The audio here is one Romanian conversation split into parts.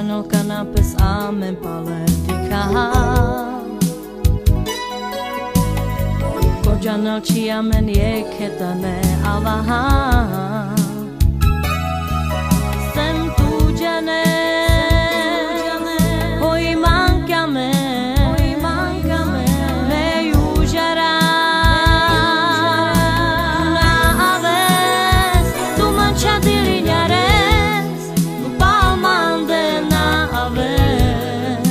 Kojano kanapes amen paletika Kojano ci amen yeketane avaha Sem tu jane Hoi mancame Me yujara Na aves Tu mancha di lignares Tu palmande na aves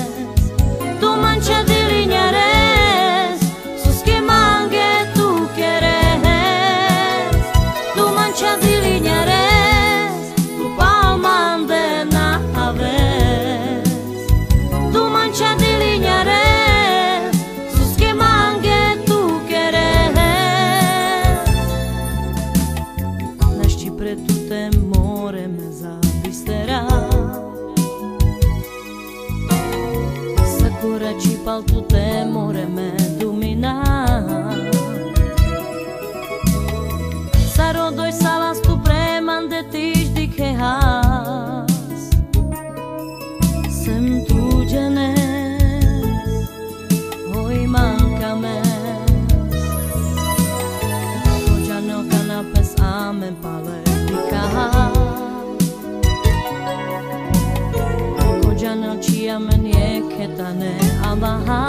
Tu mancha di lignares Sus que mangue tu quieres Tu mancha di lignares Tu palmande na aves Tu mancha di lignares Sus que mangue tu quieres Naști pre tu temore me zabisterà Sakura ci pal tu temore me domina Sarò doi salas tu premande tiš di quejas Sem tu genes Hoi mancames Kojano kanapes amen paletika Kojano ci amen yeketane avaha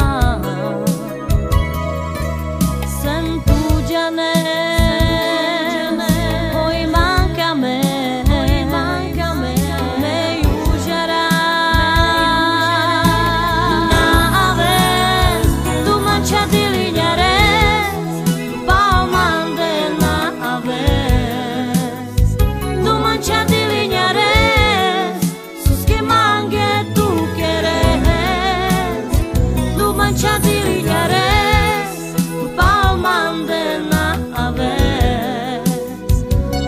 Sem tu genes Hoi mancames Me yujara Na aves Tu mancha di lignares Tu palmande na aves Tu mancha di lignares Sus que mangue tu quieres Tu mancha di lignares Tu palmande na aves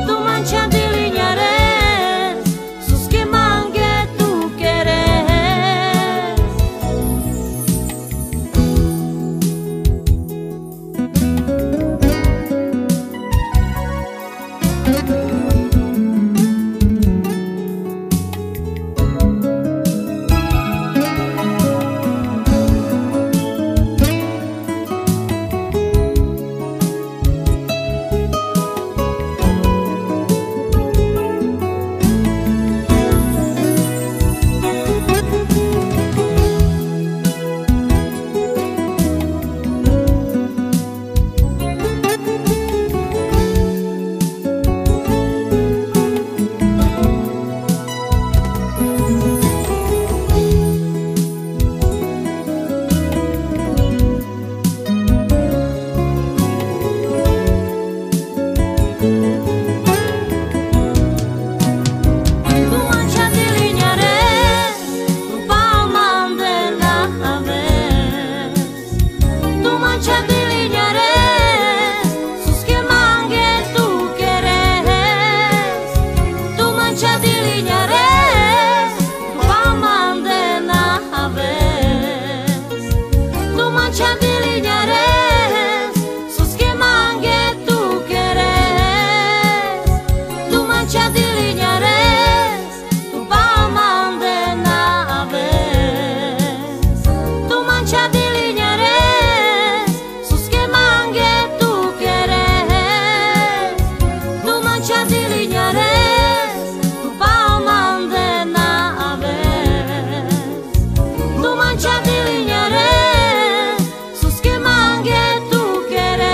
Tu mancha di lignares Sus que mangue tu quieres Tu mancha di lignares Tu palmande na aves Tu mancha di lignares Sus que mangue tu quieres Tu mancha di lignares Tu palmande na aves Tu mancha di lignares Sus que mangue tu quieres Tu mancha di lignares Tu palmande na aves Tu mancha di lignares Sus que mangue tu quieres Tu mancha di lignares Tu palmande na aves Tu mancha di lignares Sus que mangue tu quieres